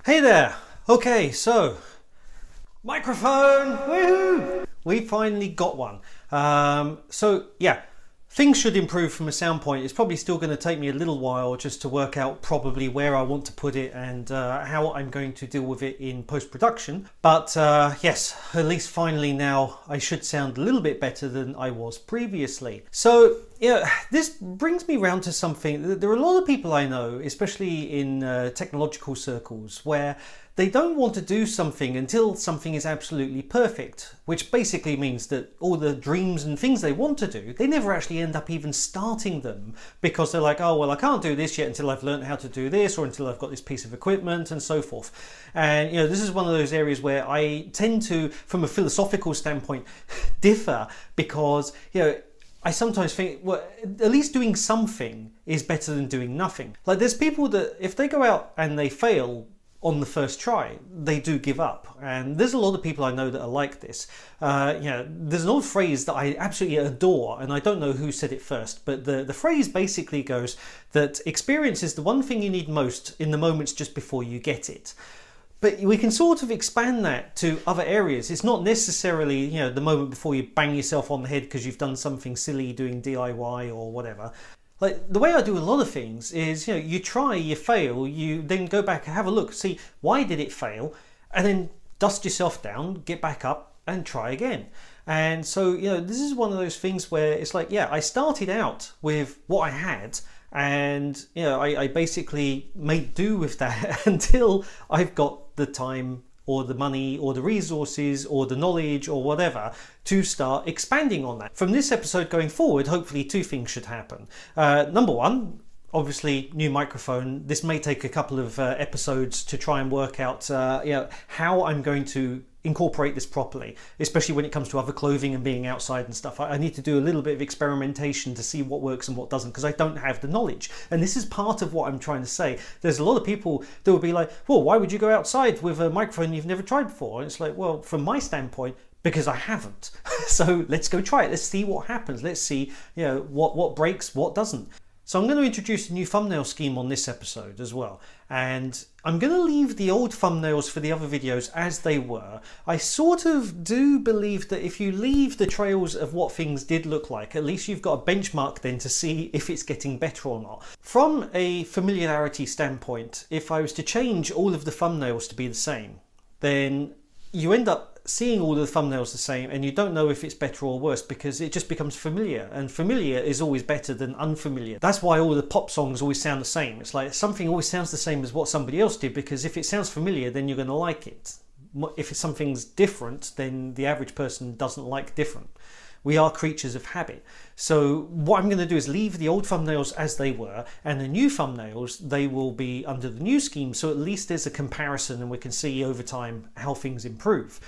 Hey there! Okay, so microphone! Woohoo! We finally got one. So yeah, things should improve from a sound point. It's probably still going to take me a little while just to work out probably where I want to put it and how I'm going to deal with it in post-production. But yes, at least finally now I should sound a little bit better than I was previously. So yeah, this brings me round to something. There are a lot of people I know, especially in technological circles, where they don't want to do something until something is absolutely perfect, which basically means that all the dreams and things they want to do, they never actually end up even starting them because they're like, oh, well, I can't do this yet until I've learned how to do this or until I've got this piece of equipment and so forth. And, this is one of those areas where I tend to, from a philosophical standpoint, differ because, I sometimes think, well, at least doing something is better than doing nothing. Like, there's people that if they go out and they fail on the first try, they do give up. And there's a lot of people I know that are like this. There's an old phrase that I absolutely adore, and I don't know who said it first, but the phrase basically goes that experience is the one thing you need most in the moments just before you get it. But we can sort of expand that to other areas. It's not necessarily, the moment before you bang yourself on the head because you've done something silly doing DIY or whatever. Like, the way I do a lot of things is, you try, you fail, you then go back and have a look, see why did it fail, and then dust yourself down, get back up and try again. And so, this is one of those things where it's like, I started out with what I had, and I basically made do with that until I've got the time or the money or the resources or the knowledge or whatever to start expanding on that. From this episode going forward, hopefully two things should happen. Number one, obviously new microphone. This may take a couple of episodes to try and work out how I'm going to incorporate this properly, especially when it comes to other clothing and being outside and stuff. I need to do a little bit of experimentation to see what works and what doesn't, because I don't have the knowledge. And this is part of what I'm trying to say. There's a lot of people that will be like, well, why would you go outside with a microphone you've never tried before? And it's like, well, from my standpoint, because I haven't. So let's go try it. Let's see what happens. Let's see, what breaks, what doesn't. So I'm going to introduce a new thumbnail scheme on this episode as well, and I'm going to leave the old thumbnails for the other videos as they were. I sort of do believe that if you leave the trails of what things did look like, at least you've got a benchmark then to see if it's getting better or not. From a familiarity standpoint, if I was to change all of the thumbnails to be the same, then you end up seeing all the thumbnails the same and you don't know if it's better or worse because it just becomes familiar, and familiar is always better than unfamiliar. That's why all the pop songs always sound the same. It's like something always sounds the same as what somebody else did, because if it sounds familiar then you're going to like it. If something's different, then the average person doesn't like different. We are creatures of habit. So what I'm going to do is leave the old thumbnails as they were, and the new thumbnails, they will be under the new scheme, so at least there's a comparison and we can see over time how things improve.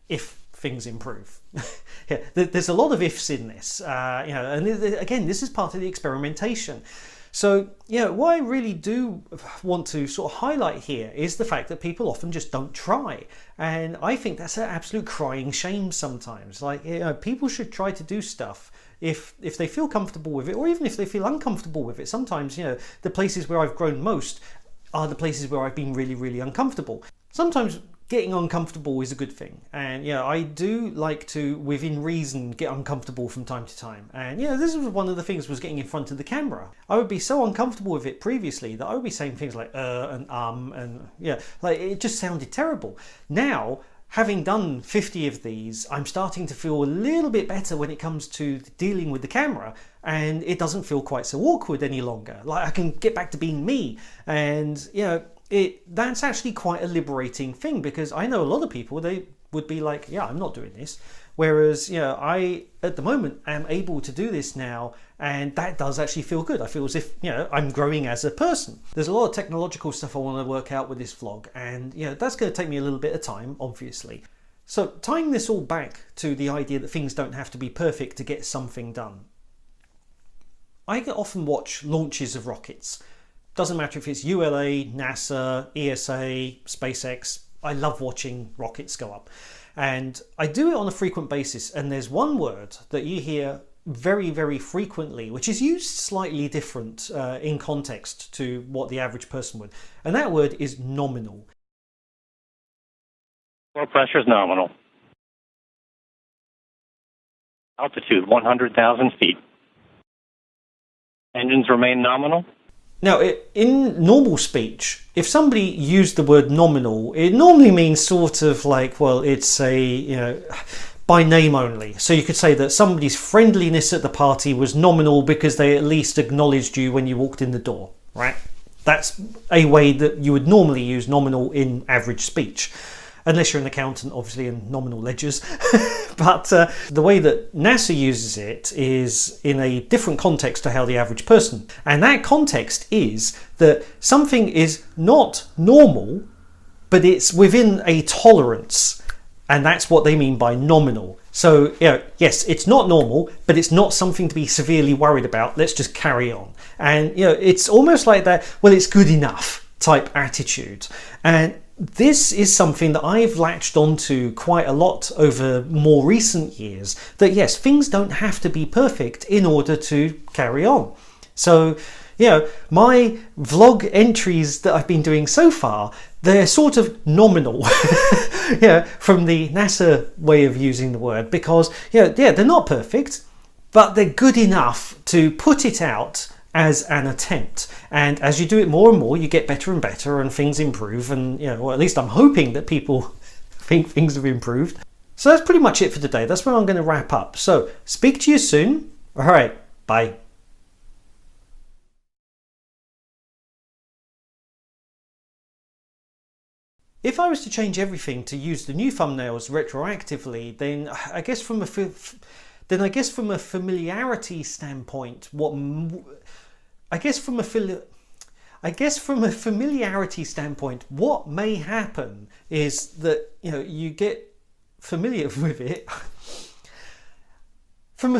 If things improve. There's a lot of ifs in this, and again, this is part of the experimentation. So, what I really do want to sort of highlight here is the fact that people often just don't try. And I think that's an absolute crying shame sometimes. Like, people should try to do stuff if they feel comfortable with it, or even if they feel uncomfortable with it. Sometimes, the places where I've grown most are the places where I've been really, really uncomfortable. Sometimes getting uncomfortable is a good thing, and I do like to, within reason, get uncomfortable from time to time. And this was one of the things, was getting in front of the camera. I would be so uncomfortable with it previously that I would be saying things like and like it just sounded terrible. Now, having done 50 of these, I'm starting to feel a little bit better when it comes to dealing with the camera, and it doesn't feel quite so awkward any longer. Like, I can get back to being me, and that's actually quite a liberating thing, because I know a lot of people, they would be like, I'm not doing this. Whereas, I, at the moment, am able to do this now, and that does actually feel good. I feel as if, I'm growing as a person. There's a lot of technological stuff I want to work out with this vlog, and, that's going to take me a little bit of time, obviously. So, tying this all back to the idea that things don't have to be perfect to get something done. I often watch launches of rockets. Doesn't matter if it's ULA, NASA, ESA, SpaceX. I love watching rockets go up. And I do it on a frequent basis. And there's one word that you hear very, very frequently, which is used slightly different in context to what the average person would. And that word is nominal. Core pressure is nominal. Altitude 100,000 feet. Engines remain nominal. Now, in normal speech, if somebody used the word nominal, it normally means sort of like, well, it's a, by name only. So you could say that somebody's friendliness at the party was nominal because they at least acknowledged you when you walked in the door, right? That's a way that you would normally use nominal in average speech. Unless you're an accountant, obviously, in nominal ledgers. But the way that NASA uses it is in a different context to how the average person. And that context is that something is not normal, but it's within a tolerance. And that's what they mean by nominal. So, yes, it's not normal, but it's not something to be severely worried about. Let's just carry on. And, it's almost like that, well, it's good enough type attitude. And this is something that I've latched onto quite a lot over more recent years, that yes, things don't have to be perfect in order to carry on. So, my vlog entries that I've been doing so far, they're sort of nominal, from the NASA way of using the word, because, they're not perfect, but they're good enough to put it out as an attempt. And as you do it more and more, you get better and better and things improve, and or at least I'm hoping that people think things have improved. So that's pretty much it for today. That's where I'm going to wrap up. So speak to you soon. All right, bye. If I was to change everything to use the new thumbnails retroactively, then I guess from a familiarity standpoint, what may happen is that you get familiar with it from a